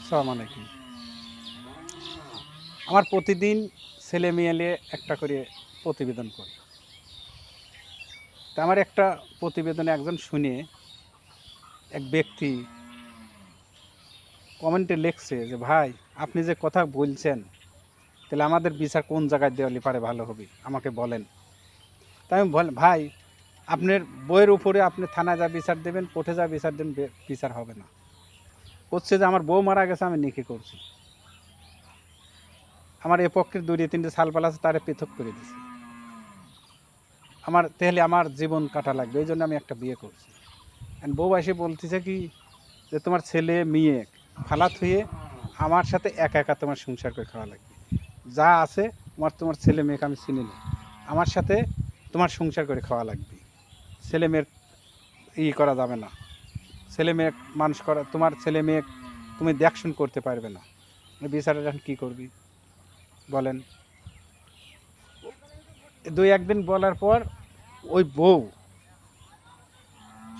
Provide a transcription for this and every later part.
আসসালামু আলাইকুম। আমার প্রতিদিন ছেলে মেয়ে একটা করে প্রতিবেদন করি। তা আমার একটা প্রতিবেদনে একজন শুনে এক ব্যক্তি কমেন্টে লিখছে যে, ভাই আপনি যে কথা বলছেন তাহলে আমাদের বিচার কোন জায়গায় দেওয়ালে পারে ভালো হবে আমাকে বলেন। তাই আমি ভাই আপনার বইয়ের উপরে আপনি থানায় যা বিচার দেবেন, কোর্টে যা বিচার দেবেন, বিচার হবে না। হচ্ছে যে আমার বউ মারা গেছে, আমি নিকে করছি, আমার এ পক্ষের 2-3টে ছালপাল আছে তারে পৃথক করে দিছি, আমার তাহলে আমার জীবন কাটা লাগবে, এই জন্য আমি একটা বিয়ে করছি। বউ এসে বলতেছে কি যে তোমার ছেলে মেয়ে ফালাত হয়ে আমার সাথে একা একা তোমার সংসার করে খাওয়া লাগবে, যা আছে তোমার ছেলে মেয়েকে আমি চিনি না, আমার সাথে তোমার সংসার করে খাওয়া লাগবে, ছেলে মেয়ের করা যাবে না, ছেলে মেয়ে মানুষ করা, তোমার ছেলে মেয়ে তুমি দেখশন করতে পারবে না। বিচারে এখন কী করবি বলেন? 2-1 দিন বলার পর ওই বউ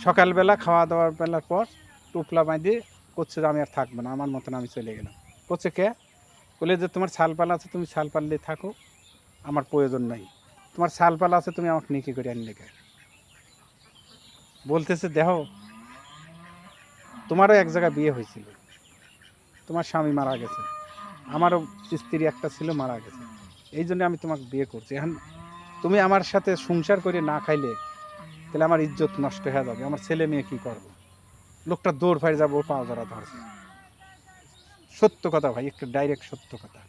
সকালবেলা খাওয়া দাওয়ার বেলার পর টুপলা বাঁধে করছে যে আমি আর থাকবো না, আমার মতন আমি চলে গেলাম। করছে কে? বলে যে তোমার ছালপাল আছে, তুমি ছালপাল দিয়ে থাকো, আমার প্রয়োজন নাই, তোমার ছালপাল আছে, তুমি আমাকে নিকি করে আনলে কে? বলতেছে দেখো তোমারও এক জায়গায় বিয়ে হয়েছিল, তোমার স্বামী মারা গেছে, আমারও স্ত্রী একটা ছিল, মারা গেছে, এই জন্য আমি তোমাকে বিয়ে করছি। এখন তুমি আমার সাথে সংসার করে না খাইলে তাহলে আমার ইজ্জত নষ্ট হয়ে যাবে, আমার ছেলে মেয়ে কী করবো? লোকটা দৌড় ফাইরে যাবো, পাও ধরা ধরছে। সত্য কথা ভাই, একটু ডাইরেক্ট সত্য কথা,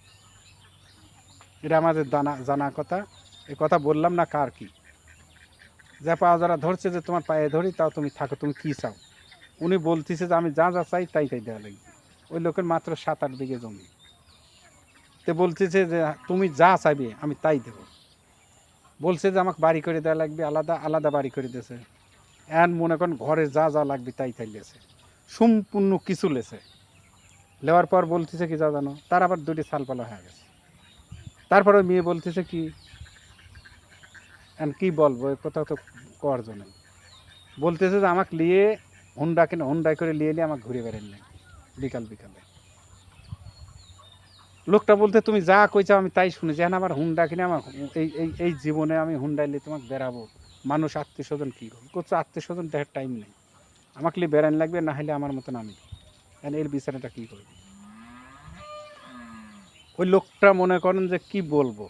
এটা আমাদের জানা কথা। এ কথা বললাম না কার কি, যা পাও যারা ধরছে যে তোমার পায়ে ধরি, তাও তুমি থাকো, তুমি কী চাও? উনি বলতেছে যে আমি যা যা চাই তাই তাই দেওয়া লাগবে। ওই লোকের মাত্র 7-8 বিঘে জমি, তো বলতেছে যে তুমি যা চাইবে আমি তাই দেব। বলছে যে আমাকে বাড়ি করে দেওয়া লাগবে, আলাদা আলাদা বাড়ি করে দিয়েছে। এন মনে করেন ঘরে যা যা লাগবে তাই তাই লেছে, সম্পূর্ণ কিছু লেছে। নেওয়ার পর বলতেছে কি যা জানো, তার আবার 2টি ছালপালা হয়ে গেছে। তারপরে মেয়ে বলতেছে কি, কি বলবো, এ কথা তো করার জন্য বলতেছে যে আমাকে নিয়ে হুন্ডা কিনে, হুন্ডায় করে নিয়ে আমাকে ঘুরে বেড়ান লাগবে বিকাল বিকালে। লোকটা বলতে তুমি যা কইছো আমি তাই শুনেছি, এখন আমার হুন্ডা কিনে আমার এই জীবনে আমি হুন্ডায় নিয়ে তোমাকে বেড়াবো, মানুষ আত্মীয় স্বজন কী করবো? করছো আত্মীয় স্বজন দেখার টাইম নেই, আমাকে নিয়ে বেড়ান লাগবে, না হলে আমার মতন আমি। এখন এর বিচারটা কী করবো? ওই লোকটা মনে করেন যে কি বলবো,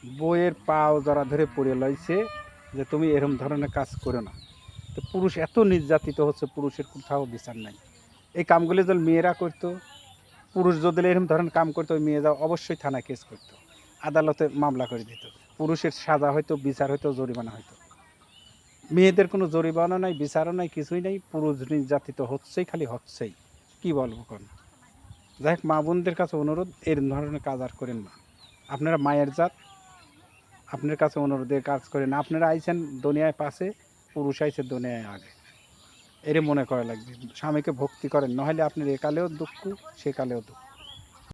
বইয়ের পাও জড়া ধরে পড়ে লইছে যে তুমি এরকম ধরনের কাজ করো না। তো পুরুষ এত নির্যাতিত হচ্ছে, পুরুষের কোথাও বিচার নাই। এই কামগুলি যদি মেয়েরা করতো, পুরুষ যদি এরকম ধরনের কাম করতো, ওই মেয়ে যাও অবশ্যই থানায় কেস করতো, আদালতে মামলা করে দিত, পুরুষের সাজা হয়তো, বিচার হয়তো, জরিমানা হয়তো। মেয়েদের কোনো জরিমানা নাই, বিচারও নাই, কিছুই নেই, পুরুষ নির্যাতিত হচ্ছেই, খালি হচ্ছেই। কি বলবো কোন? যাই হোক, মা বোনদের কাছে অনুরোধ, এর ধরনের কাজ আর করেন না। আপনারা মায়ের জাত, আপনার কাছে অনুরোধের কাজ করেন। আপনারা আইছেন দুনিয়ায় পাশে, পুরুষ আইছে দুনিয়ায় আগে, এরে মনে করা লাগবে। স্বামীকে ভক্তি করেন, নাহলে আপনার একালেও দুঃখ, সেকালেও দুঃখ।